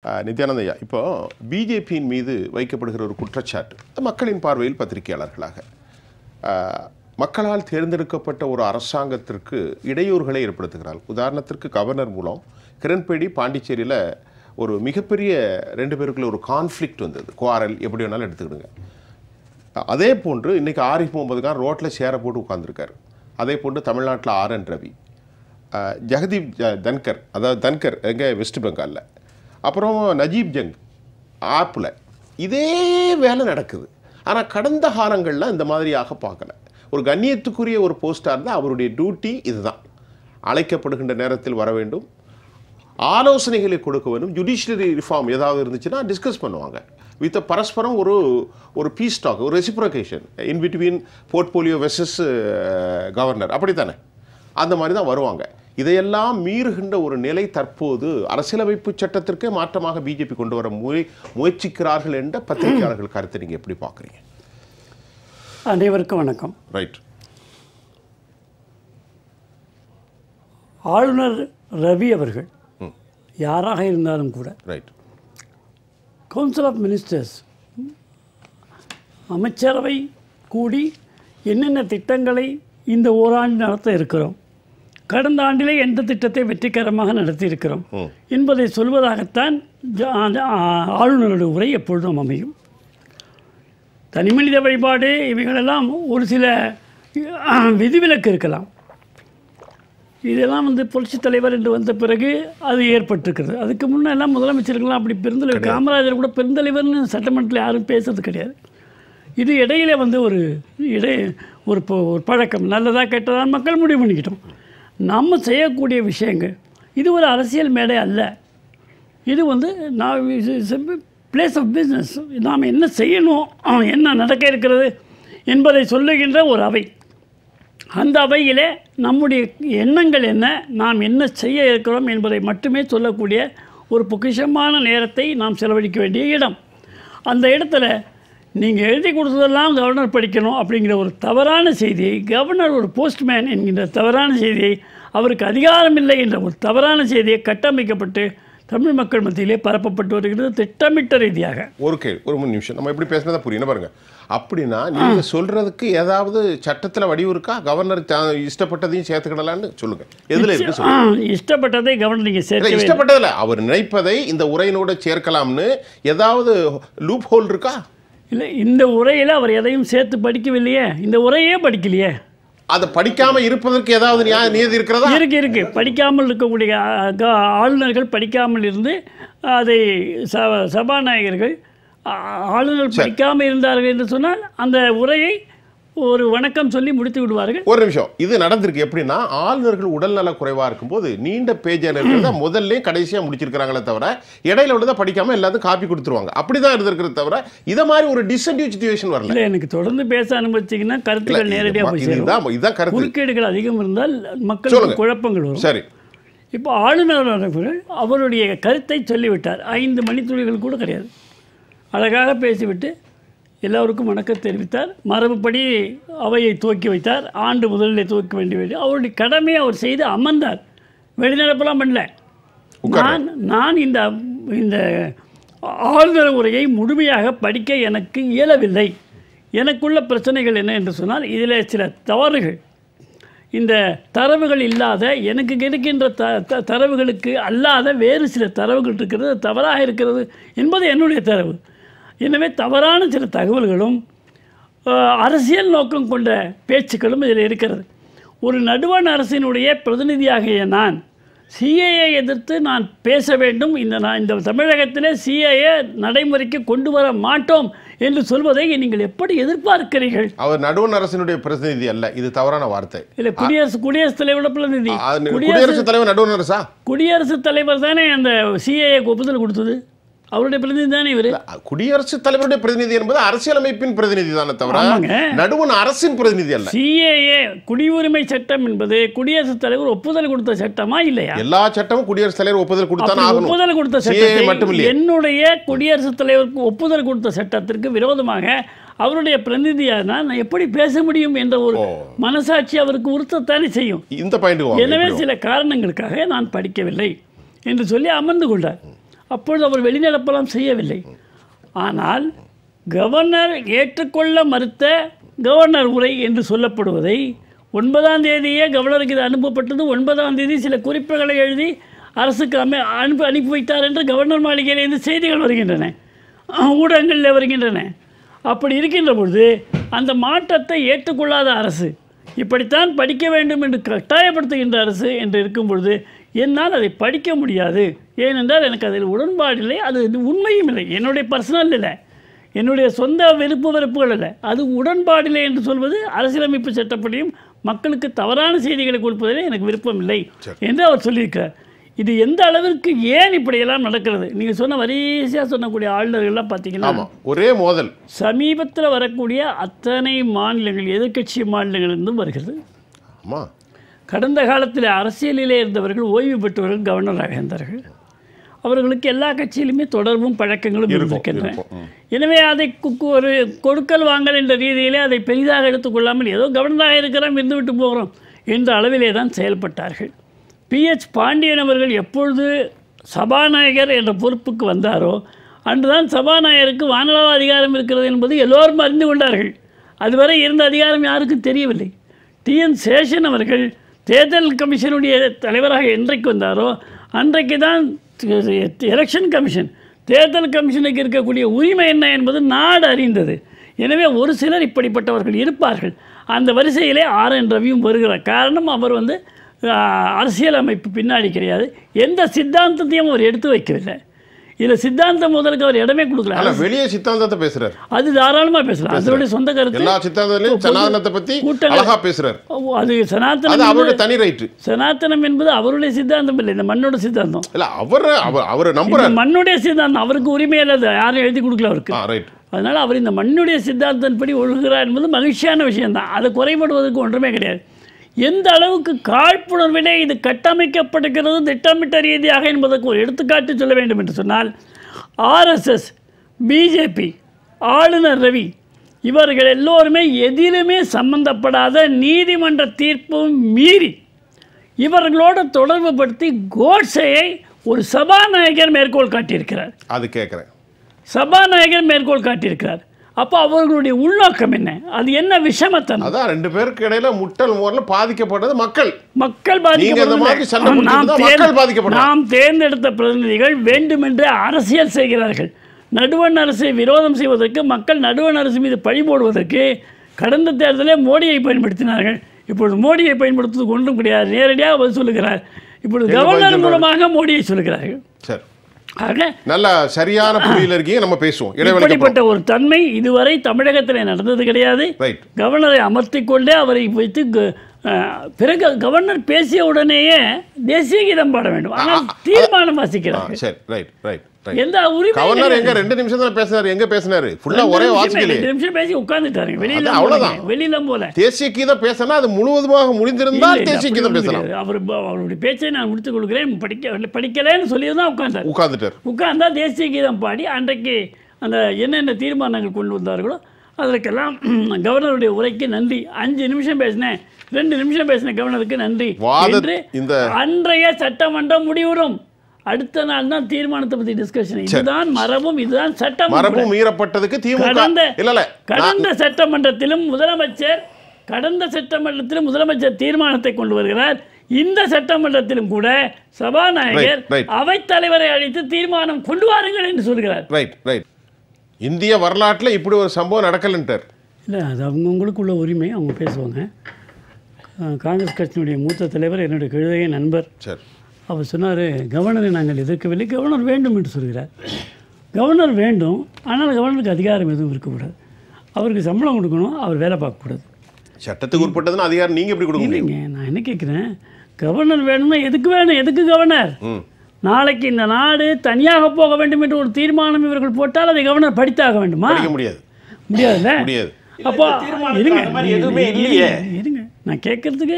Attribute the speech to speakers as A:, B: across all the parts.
A: நித்யானந்த ஐயா, இப்போ பிஜேபியின் மீது வைக்கப்படுகிற ஒரு குற்றச்சாட்டு மக்களின் பார்வையில் பத்திரிகையாளர்களாக மக்களால் தேர்ந்தெடுக்கப்பட்ட ஒரு அரசாங்கத்திற்கு இடையூறுகளை ஏற்படுத்துகிறார்கள். உதாரணத்திற்கு கவர்னர் மூலம் கிரண்பேடி பாண்டிச்சேரியில் ஒரு மிகப்பெரிய ரெண்டு பேருக்குள்ள ஒரு கான்ஃப்ளிக்ட் வந்தது. குவாரல் எப்படி வேணாலும் எடுத்துக்கிடுங்க. அதே போன்று இன்றைக்கி ஆரிஃப் முகமது கான் ரோட்டில் சேரை போட்டு உட்காந்துருக்காரு. அதே போன்று தமிழ்நாட்டில் RN ரவி, ஜெகதீப் தன்கர், அதாவது தன்கர் எங்கே வெஸ்ட் பெங்காலில், அப்புறம் நஜீப் ஜங் ஆப்பில் இதே வேலை நடக்குது. ஆனால் கடந்த காலங்களில் இந்த மாதிரியாக பார்க்கல. ஒரு கண்ணியத்துக்குரிய ஒரு போஸ்டாக இருந்தால் அவருடைய டியூட்டி இதுதான். அழைக்கப்படுகின்ற நேரத்தில் வர வேண்டும், ஆலோசனைகளை கொடுக்க வேண்டும், ஜுடிஷியரி ரிஃபார்ம் ஏதாவது இருந்துச்சுன்னா டிஸ்கஸ் பண்ணுவாங்க. வித் பரஸ்பரம் ஒரு பீஸ் டாக், ஒரு reciprocation in between portfolio versus governor, அப்படி தானே? அந்த மாதிரி தான் வருவாங்க. இதையெல்லாம் மீறுகின்ற ஒரு நிலை தற்போது அரசியலமைப்பு சட்டத்திற்கே மாற்றமாக பிஜேபி கொண்டு வர முயற்சிக்கிறார்கள் என்ற பத்திரிகையாளர்கள் கருத்தை நீங்கள் எப்படி பார்க்குறீங்க?
B: அனைவருக்கும் வணக்கம்.
A: ரைட்.
B: ஆளுநர் ரவி அவர்கள் யாராக இருந்தாலும் கூட
A: ரைட்,
B: கவுன்சில் ஆஃப் மினிஸ்டர்ஸ் அமைச்சரவை கூடி என்னென்ன திட்டங்களை இந்த ஓராண்டு நடத்த இருக்கிறோம், கடந்த ஆண்டிலே எந்த திட்டத்தை வெற்றிகரமாக நடத்தியிருக்கிறோம் என்பதை சொல்வதாகத்தான் ஆளுநருடைய உரை எப்பொழுதும் அமையும். தனிமனித வழிபாடு இவைகளெல்லாம் ஒரு சில விதிவிலக்கு இருக்கலாம். இதெல்லாம் புரட்சித் தலைவர் என்று வந்த பிறகு அது ஏற்பட்டிருக்கிறது. அதுக்கு முன்னெல்லாம் முதலமைச்சர்கள்லாம் அப்படி பெருந்தலைவர் காமராஜர் கூட பெருந்தலைவர்னு சட்டமன்றத்தில் யாரும் பேசுறது கிடையாது. இது இடையில ஒரு பழக்கம், நல்லதாக கெட்டதான் மக்கள் முடிவு பண்ணிக்கிட்டோம். நம்ம செய்யக்கூடிய விஷயங்கள் இது ஒரு அரசியல் மேடை அல்ல. இது பிளேஸ் ஆஃப் பிஸ்னஸ். நாம் என்ன செய்யணும், என்ன நடக்க இருக்கிறது என்பதை சொல்லுகின்ற ஒரு அவை. அந்த அவையிலே நம்முடைய எண்ணங்கள் என்ன, நாம் என்ன செய்ய இருக்கிறோம் என்பதை மட்டுமே சொல்லக்கூடிய ஒரு பொக்கிஷமான நேரத்தை நாம் செலவழிக்க வேண்டிய இடம். அந்த இடத்துல நீங்கள் எழுதி கொடுத்ததெல்லாம் கவர்னர் படிக்கணும் அப்படிங்கிற ஒரு தவறான செய்தியை, கவர்னர் ஒரு போஸ்ட்மேன் என்கின்ற தவறான செய்தியை, அவருக்கு அதிகாரம் இல்லை என்ற ஒரு தவறான செய்தியை கட்டமைக்கப்பட்டு தமிழ் மக்கள் மத்தியிலே பரப்பப்பட்டு வருகிறது திட்டமிட்ட ரீதியாக.
A: ஒரு நிமிஷம் நம்ம எப்படி பேசுனதா புரியும் பாருங்க. அப்படின்னா நீங்க சொல்றதுக்கு ஏதாவது சட்டத்தில் வடிவு இருக்கா? கவர்னர் இஷ்டப்பட்டதையும் சேர்த்துக்கிடலான்னு சொல்லுங்க. எதுல இருக்கு?
B: இஷ்டப்பட்டதை கவர்னர் நீங்க சேர்க்க
A: இஷ்டப்பட்டதில்ல, அவர் நினைப்பதை இந்த உரையினோட சேர்க்கலாம்னு ஏதாவது லூப் ஹோல் இருக்கா?
B: இல்லை, இந்த உரையில் அவர் எதையும் சேர்த்து படிக்கவில்லையே, இந்த உரையே படிக்கலையே.
A: அதை படிக்காமல் இருப்பதற்கு ஏதாவது நியதி இருக்கிறதா?
B: இருக்கு. படிக்காமல் இருக்கக்கூடிய ஆளுநர்கள் படிக்காமல் இருந்து அதை சபாநாயகர்கள் ஆளுநர் படிக்காமல் இருந்தார்கள் என்று சொன்னால் அந்த உரையை ஒரு வணக்கம் சொல்லி முடித்து விடுவார்கள்.
A: ஒரு நிமிஷம், இது நடந்திருக்கு. எப்படின்னா ஆளுநர்கள் உடல்நல குறைவாக இருக்கும்போது நீண்ட பேஜில் இருக்கிறத முதல்ல கடைசியாக முடிச்சிருக்கிறாங்களே தவிர இடையில உள்ளதை படிக்காமல் எல்லாத்தையும் காப்பி கொடுத்துருவாங்க. அப்படிதான் இருந்திருக்கிறது தவிர இதை மாதிரி ஒரு டிஸ்இன்டியூ சிச்சுவேஷன் வரல.
B: இல்லை, எனக்கு தொடர்ந்து பேச அனுமதிச்சிங்கன்னா கருத்துக்கள் நேரடியாக போய் சேரும்.
A: இதுதான் கருத்து.
B: குறுக்கீடுகள் அதிகம் இருந்தால் மக்களுக்கு குழப்பங்கள் வரும்.
A: சரி,
B: இப்போ ஆளுநர் அவருடைய கருத்தை சொல்லிவிட்டார். 5 மணித்துளிகள் கூட கிடையாது. அழகாக பேசிவிட்டு எல்லோருக்கும் வணக்கம் தெரிவித்தார். மரபுப்படி அவையை துவக்கி வைத்தார். ஆண்டு முதலில் துவக்க வேண்டிய அவருடைய கடமையை அவர் செய்து அமர்ந்தார். வெளிநடப்பெல்லாம் பண்ணல. நான் இந்த ஆளுநர் உரையை முழுமையாக படிக்க எனக்கு இயலவில்லை. எனக்குள்ள பிரச்சனைகள் என்ன என்று சொன்னால், இதில் சில தவறுகள், இந்த தரவுகள் இல்லாத, எனக்கு கிடைக்கின்ற தரவுகளுக்கு அல்லாத வேறு சில தரவுகள் இருக்கிறது, தவறாக இருக்கிறது என்பது என்னுடைய தரவு. எனவே தவறான சில தகவல்களும் அரசியல் நோக்கம் கொண்ட பேச்சுக்களும் இதில் இருக்கிறது. ஒரு நடுவண் அரசினுடைய பிரதிநிதியாகிய நான் சிஏஏ எதிர்த்து நான் பேச வேண்டும், இந்த தமிழகத்திலே சிஏஏ நடைமுறைக்கு கொண்டு வர மாட்டோம் என்று சொல்வதை நீங்கள் எப்படி எதிர்பார்க்கிறீர்கள்?
A: அவர் நடுவண் அரசினுடைய பிரதிநிதி அல்ல, இது தவறான வார்த்தை.
B: இல்லை, குடியரசுத் தலைவரோட பிரதிநிதி.
A: குடியரசுத் தலைவர் நடுவண் அரசா?
B: குடியரசுத் தலைவர் தானே அந்த சிஏஏக்கு ஒப்புதல் கொடுத்தது. அவருடைய பிரதிநிதி தானே இவர்.
A: குடியரசுத் தலைவருடைய பிரதிநிதி என்பது அரசியலமைப்பின் பிரதிநிதி தானே தவிர நடுவண் அரசின் பிரதிநிதி அல்ல.
B: சிஏஏ குடியுரிமை சட்டம் என்பது குடியரசுத் தலைவர் ஒப்புதல் கொடுத்த சட்டமா இல்லையா?
A: எல்லா சட்டமும் குடியரசுத் தலைவர் ஒப்புதல் கொடுத்தான் ஆகணும்.
B: ஒப்புதல் கொடுத்த சட்டத்தை என்னுடைய குடியரசுத் தலைவருக்கு ஒப்புதல் கொடுத்த சட்டத்திற்கு விரோதமாக அவருடைய பிரதிநிதியாக நான் எப்படி பேச முடியும் என்ற ஒரு மனசாட்சி அவருக்கு உறுத்தத்தானே செய்யும்.
A: இந்த பாயிண்ட்.
B: எனவே சில காரணங்களுக்காக நான் படிக்கவில்லை என்று சொல்லி அமர்ந்து கொண்டார். அப்பொழுது அவர் வெளிநடப்பெல்லாம் செய்யவில்லை. ஆனால் கவர்னர் ஏற்றுக்கொள்ள மறுத்த கவர்னர் உரை என்று சொல்லப்படுவதை 9ஆம் தேதியே கவர்னருக்கு இது அனுப்பப்பட்டது, 9ஆம் தேதி சில குறிப்புகளை எழுதி அரசுக்கு அனுப்பி வைத்தார் என்று கவர்னர் மாளிகையிலிருந்து செய்திகள் வருகின்றன, ஊடகங்களில் வருகின்றன. அப்படி இருக்கின்ற பொழுது அந்த மாற்றத்தை ஏற்றுக்கொள்ளாத அரசு, இப்படித்தான் படிக்க வேண்டும் என்று கட்டாயப்படுத்துகின்ற அரசு என்று இருக்கும் பொழுது என்னால் அதை படிக்க முடியாது. ஏனென்றால் எனக்கு அதில் உடன்பாடு இல்லை, அது உண்மையும் இல்லை, என்னுடைய பர்சனல் இல்லை, என்னுடைய சொந்த விருப்பு வெறுப்புகள் இல்லை, அது உடன்பாடில்லை என்று சொல்வது அரசியலமைப்பு சட்டப்படியும் மக்களுக்கு தவறான செய்திகளை கொடுப்பதிலே எனக்கு விருப்பம் இல்லை என்று அவர் சொல்லியிருக்கிறார். இது எந்த அளவிற்கு ஏன் இப்படியெல்லாம் நடக்கிறது? நீங்கள் சொன்ன வரிசையாக சொன்னக்கூடிய ஆளுநர்கள்லாம் பார்த்தீங்கன்னா
A: ஒரே மோதல்
B: சமீபத்தில் வரக்கூடிய அத்தனை மாநிலங்கள் எதிர்க்கட்சி மாநிலங்களிலிருந்தும் வருகிறது. கடந்த காலத்தில் அரசியலிலே இருந்தவர்கள், ஓய்வு பெற்றவர்கள் கவர்னராக இருந்தார்கள். அவர்களுக்கு எல்லா கட்சியிலுமே தொடர்பும் பழக்கங்களும் இருக்கின்றன. எனவே அதை ஒரு கொடுக்கல் வாங்கல் என்ற ரீதியிலே அதை பெரிதாக எடுத்துக்கொள்ளாமல் ஏதோ கவர்னராக இருக்கிறோம், இருந்துவிட்டு போகிறோம் என்ற அளவிலே தான் செயல்பட்டார்கள். PH பாண்டியன் அவர்கள் எப்பொழுது சபாநாயகர் என்ற பொறுப்புக்கு வந்தாரோ அன்றுதான் சபாநாயகருக்கு வானளாவ அதிகாரம் இருக்கிறது என்பது எல்லோரும் அறிந்து கொண்டார்கள். அதுவரை இருந்த அதிகாரம் யாருக்கும் தெரியவில்லை. TN சேஷன் அவர்கள் தேர்தல் கமிஷனுடைய தலைவராக என்றைக்கு வந்தாரோ அன்றைக்கு தான் எலெக்ஷன் கமிஷன், தேர்தல் கமிஷனுக்கு இருக்கக்கூடிய உரிமை என்ன என்பது நாடு அறிந்தது. எனவே ஒரு சிலர் இப்படிப்பட்டவர்கள் இருப்பார்கள். அந்த வரிசையிலே RN ரவியும் வருகிறார். காரணம், அவர் அரசியல் அமைப்பு பின்னாடி கிடையாது, எந்த சித்தாந்தத்தையும் அவர் எடுத்து வைக்கவில்லை. இதில் சித்தாந்தம் முதலுக்கு அவர் இடமே கொடுக்கல.
A: வெளியே சித்தாந்தத்தை பேசுறார், அது
B: தாராளமாக பேசலாம், அதனுடைய சொந்த கருத்து.
A: எல்லா சித்தாந்தத்திலும் சனாதனத்தை பற்றி அழகா பேசுறார்.
B: அது சனாதனம்,
A: அவருடைய தனி ரைட்.
B: சனாதனம் என்பது அவருடைய சித்தாந்தம் இல்லை, இந்த மண்ணோட சித்தாந்தம்.
A: இல்ல அவர் நம்புறார்,
B: மண்ணுடைய சித்தாந்தம், அவருக்கு உரிமை இல்லை, யாரும் எழுதி கொடுக்கல அவருக்கு. அதனால் அவர் இந்த மண்ணுடைய சித்தாந்தத்தின்படி ஒழுகிறார் என்பது மகிழ்ச்சியான விஷயம்தான், அது குறைபடுவதற்கு ஒன்றுமே கிடையாது. எந்த அளவுக்கு காழ்ப்புணர்விலே இது கட்டமைக்கப்படுகிறது திட்டமிட்ட ரீதியாக என்பதற்கு ஒரு எடுத்துக்காட்டு சொல்ல வேண்டும் என்று சொன்னால், RSS, BJP, ஆளுநர் ரவி இவர்கள் எல்லோருமே எதிலுமே சம்பந்தப்படாத நீதிமன்ற தீர்ப்பும் மீறி இவர்களோடு தொடர்பு படுத்தி கோட்சேயை ஒரு சபாநாயகர் மேற்கோள் காட்டியிருக்கிறார்.
A: அது கேட்குறேன்,
B: சபாநாயகர் மேற்கோள் காட்டியிருக்கிறார். அப்போ அவர்களுடைய உள்நோக்கம் என்ன? அது என்ன விஷமத்தனம்?
A: அதான் ரெண்டு பேருக்கு இடையில முட்டல் முறையில் பாதிக்கப்பட்டது மக்கள்.
B: நாம் தேர்ந்தெடுத்த பிரதிநிதிகள் வேண்டுமென்றே அரசியல் செய்கிறார்கள். நடுவண் அரசை விரோதம் செய்வதற்கு, மக்கள் நடுவண் அரசு மீது பழி போடுவதற்கு கடந்த தேர்தலில் மோடியை பயன்படுத்தினார்கள். இப்பொழுது மோடியை பயன்படுத்துவதற்கு ஒன்றும் கிடையாது, நேரடியாக பதில் சொல்லுகிறார். இப்பொழுது கவர்னர் மூலமாக மோடியை சொல்லுகிறார்கள்.
A: சரி, நல்ல சரியான புள்ளியில் இருக்கீங்க, நம்ம பேசுவோம்.
B: இப்படிப்பட்ட ஒரு தன்மை இதுவரை தமிழகத்தில் நடந்தது கிடையாது. கவர்னரை அமர்த்திக் கொண்டே அவரை வைத்து பிறகு கவர்னர் பேசிய உடனேயே தேசிய கீதம் பாட வேண்டும், ஆனால் தீர்மானம் வாசிக்கிறார். எந்த உரிமை?
A: கவர்னர் எங்க 2 நிமிஷம் தான் பேசினாரு, எங்க பேசினாரு? ஃபுல்லா ஒரே வாசிக்கல,
B: 2 நிமிஷம் பேசி உட்கார்ந்துட்டாரு. வெளியில போல
A: தேசிய கீதம் பேசினா அது முழுவதுமாக முடிந்திருந்தால் தேசிய கீதம் பேசலாம்.
B: அவருடைய பேச்சை நான் முடித்துக் கொடுக்கிறேன், படிக்கலன்னு சொல்லி தான் உட்கார்ந்தா தேசிய கீதம் பாடி அன்றைக்கு அந்த என்னென்ன தீர்மானங்கள் கொண்டு வந்தார்களோ அதற்கெல்லாம் கவர்னருடைய உரைக்கு நன்றி, 5 நிமிஷம் பேசினேன், 2 நிமிஷம் பேசின கவர்னருக்கு நன்றி என்று அன்றைய சட்டமன்றம் முடிவுறும். அடுத்த நாள் தான் தீர்மானத்தை பற்றி டிஸ்கஷன். இதுதான் மரபும், இதுதான் சட்டம்.
A: மரபும் மீறப்பட்டதுக்கு
B: கடந்த சட்டமன்றத்திலும் முதலமைச்சர் தீர்மானத்தை கொண்டு வருகிறார். இந்த சட்டமன்றத்திலும் கூட சபாநாயகர் அவைத்தலைவரை அழைத்து தீர்மானம் கொண்டு வாருங்கள் என்று சொல்கிறார்.
A: இந்திய வரலாற்றில் இப்படி ஒரு சம்பவம் நடக்கலன்ட்டார்.
B: இல்லை, அது அவங்கவுங்களுக்குள்ள உரிமை, அவங்க பேசுவாங்க. காங்கிரஸ் கட்சியினுடைய மூத்த தலைவர் என்னுடைய கழுதைய நண்பர், அவர் சொன்னார், கவர்னரை நாங்கள் எதிர்க்கவில்லை, கவர்னர் வேண்டும் என்று சொல்கிறார். கவர்னர் வேண்டும், ஆனால் கவர்னருக்கு அதிகாரம் எதுவும் இருக்கக்கூடாது, அவருக்கு சம்பளம் கொடுக்கணும், அவர் வேலை பார்க்கக்கூடாது.
A: சட்டத்துக்கு உட்பட்டதுன்னு அதிகாரம் நீங்கள் எப்படி கொடுக்க முடியுங்க?
B: நான் என்ன கேட்குறேன், கவர்னர் வேணும்னா எதுக்கு வேணும்? எதுக்கு கவர்னர்? நாளைக்கு இந்த நாடு தனியாக போக வேண்டும் என்று ஒரு தீர்மானம் இவர்கள் போட்டால் அதை கவர்னர் படித்தாக வேண்டுமா? முடியாதுல்ல. அப்போ இருங்க, நான் கேட்கறதுக்கு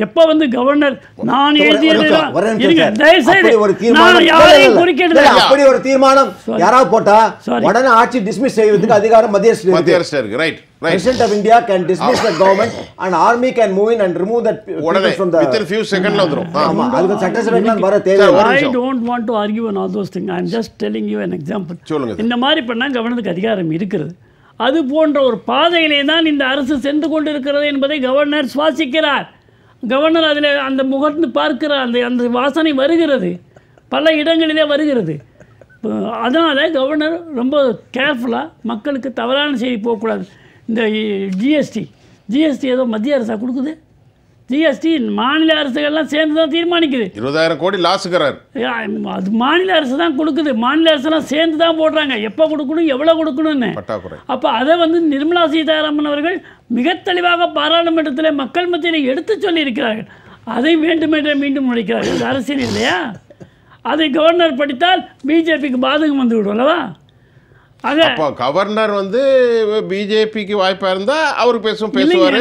B: எப்போ வந்து கவர்னர் நான்
C: ஒரு
B: எழுதியது
C: நிமிஷம், ஒரு நிமிஷம்
B: இருங்க,
C: சார்.
B: தயவு செய்து
C: அப்படி ஒரு தீர்மானம்
B: நான் யாரையும்
C: இல்ல, இல்ல,
B: குறுக்கிடல.
C: இல்ல, அப்படி ஒரு தீர்மானம் யாராவது போட்டா
B: Sorry.
C: உடனே ஆட்சி டிஸ்மிஸ் செய்வதற்கு அதிகாரம் மத்திய அரசு
A: மத்திய அரசு இருக்கு. Right right.
C: President of India can dismiss the government and army can move in and remove that people
A: உடனே
C: from the
A: within few செகண்ட்ல வந்துரும்.
C: ஆமா அதுக்கு சட்டசபைக்கு வர தேவை
A: சார், ஒரு
B: I
A: நிமிஷம்.
B: don't want to argue on all those things. I am just telling you an example.
A: சொல்லுங்க.
B: இந்த மாதிரி பண்ணா கவர்னருக்கு அதிகாரம் இருக்கிறது. அது போன்ற ஒரு பாதையிலே தான் இந்த அரசு சென்று கொண்டிருக்கிறது என்பதை கவர்னர் சுவாசிக்கிறார். கவர்னர் அதில் அந்த முகர்ந்து பார்க்கிறார். அந்த வாசனை வருகிறது, பல இடங்களிலே வருகிறது. அதனால் கவர்னர் ரொம்ப கேர்ஃபுல்லாக மக்களுக்கு தவறான செய்தி போகக்கூடாது. இந்த ஜிஎஸ்டி ஏதோ மத்திய அரசாக கொடுக்குது. ஜிஎஸ்டி மாநில அரசுகள்லாம் சேர்ந்து தான் தீர்மானிக்குது.
A: 20,000 கோடி லாஸுக்கிறார்.
B: அது மாநில அரசு தான் கொடுக்குது. மாநில அரசுலாம் சேர்ந்து தான் போடுறாங்க எப்போ கொடுக்கணும் எவ்வளோ கொடுக்கணும்னு.
A: பட்டாக்குறை.
B: அப்போ அதை வந்து நிர்மலா சீதாராமன் அவர்கள் மிக தெளிவாக பாராளுமன்றத்தில் மக்கள் மத்தியில் எடுத்து சொல்லியிருக்கிறார்கள். அதை வேண்டுமென்றே மீண்டும் நுழைக்கிறார்கள். இது அரசியல் இல்லையா? அதை கவர்னர் படித்தால் பிஜேபிக்கு பாதகம் வந்து விடும் அல்லவா?
A: அப்போ கவர்னர் வந்து பிஜேபிக்கு வாய்ப்பா இருந்தா அவர் பேசுவாரு.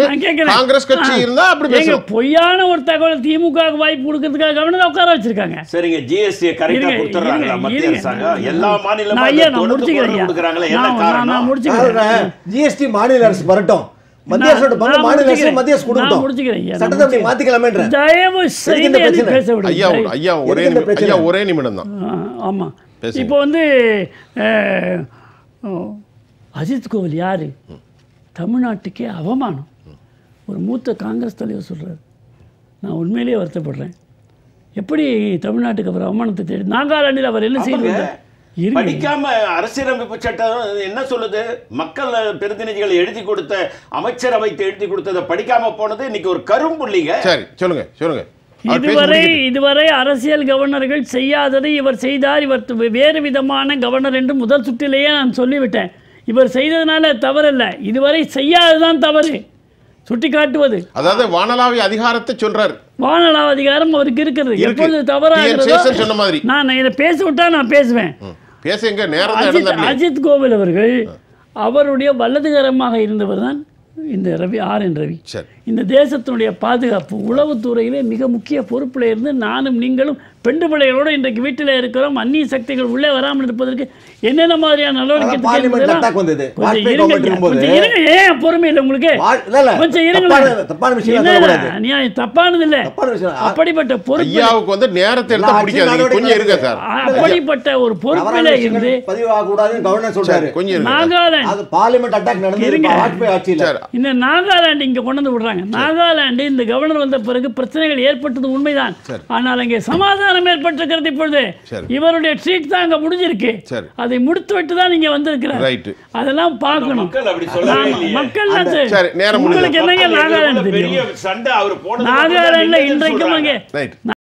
A: காங்கிரஸ் கட்சி இருந்தா அப்படி பேசுவாங்க.
B: பொய்யான ஒரு தகவல் திமுக வாய்ப்பு கொடுக்கிறதுக்காக கவர்னர் உட்கார வச்சிருக்காங்க.
D: சரிங்க, ஜிஎஸ்டி கரெக்டா கொடுத்துறாங்களா மத்திய அரசாங்கம்? எல்லா மாநிலமும் கொடுக்கறாங்களே, என்ன காரணம்?
B: நான் முடிச்சுக்கிறேன்.
C: ஜிஎஸ்டி மாநில அரசு வரட்டும், மத்திய அரசோட பங்கு மாநில அரசு மத்திய அரசு கொடுக்கட்டும். சட்டத்தை மாத்திக்கலாமேன்ற
B: தயவு செய்து பேச விடுங்க.
A: ஐயா ஒரே நிமிடம் தான்.
B: ஆமா, இப்போ வந்து அஜித் கோவில் யாரு? தமிழ்நாட்டுக்கே அவமானம். ஒரு மூத்த காங்கிரஸ் தலைவர் சொல்றாரு. நான் உண்மையிலேயே வருத்தப்படுறேன். எப்படி தமிழ்நாட்டுக்கு அவர் அவமானத்தை தேடி நாகாலாண்டில் அவர் என்ன செய்யறாரு?
D: படிக்காம அரசியலமைப்பு சட்டம் என்ன சொல்லுது? மக்கள் பிரதிநிதிகள் எழுதி கொடுத்த, அமைச்சரவைக்கு எழுதி கொடுத்ததை படிக்காம போனது இன்னைக்கு ஒரு கரும்புள்ளிங்க.
A: சரி, சொல்லுங்க சொல்லுங்க.
B: இதுவரை அரசியல் கவர்னர்கள் செய்யாததை இவர் செய்தார். இவர் வேறு விதமான கவர்னர் என்று முதல் சுற்றிலேயே நான் சொல்லிவிட்டேன். இவர் செய்ததுனால தவறல்ல, இதுவரை செய்யாததான் தவறு சுட்டி காட்டுவது.
A: அதாவது வானளாவிய அதிகாரத்தை சொல்றாரு.
B: வானளாவிய அதிகாரம் அவருக்கு இருக்கிறது. எப்பொழுது தவறாக நான் இதை பேச விட்டா நான் பேசுவேன். அஜித் கோவில் அவர்கள் அவருடைய வலதுகரமாக இருந்தவர் தான் இந்த RN ரவி. இந்த தேசத்தினுடைய பாதுகாப்பு உளவுத்துறையிலே மிக முக்கிய பொறுப்பில் இருந்து நானும் நீங்களும் பெண்டு பிள்ளைகளோடு இன்றைக்கு வீட்டில் இருக்கிறோம். அந்நிய சக்திகள் உள்ளே வராமல் இருப்பதற்கு என்னென்ன மாதிரியான நடவடிக்கை ஏன் பொறுமை இல்லை உங்களுக்கு? கொஞ்சம் இருங்க, நியாயம் தப்பானது இல்லை. அப்படிப்பட்ட பொறுப்பு, அப்படிப்பட்ட ஒரு பொறுப்பில் இருந்து இந்த நாகாலாந்து இங்க கொண்டு வந்து விடுறாங்க. நாகாலாந்து இந்த கவர்னர் வந்த பிறகு பிரச்சனைகள் ஏற்பட்டது உண்மைதான். ஆனால் அங்கே சமாதானம் ஏற்பட்டிருக்கிறது. இப்பொழுது இவருடைய ட்ரீட் தான் அங்க முடிஞ்சிருக்கு. அதை முடித்து விட்டு தான் நீங்க வந்திருக்கிறார். அதெல்லாம் பார்க்கணும். மக்கள் உங்களுக்கு என்னங்க நாகாலாந்து தெரியும்? நாகாலாந்துல இன்றைக்கும் அங்கே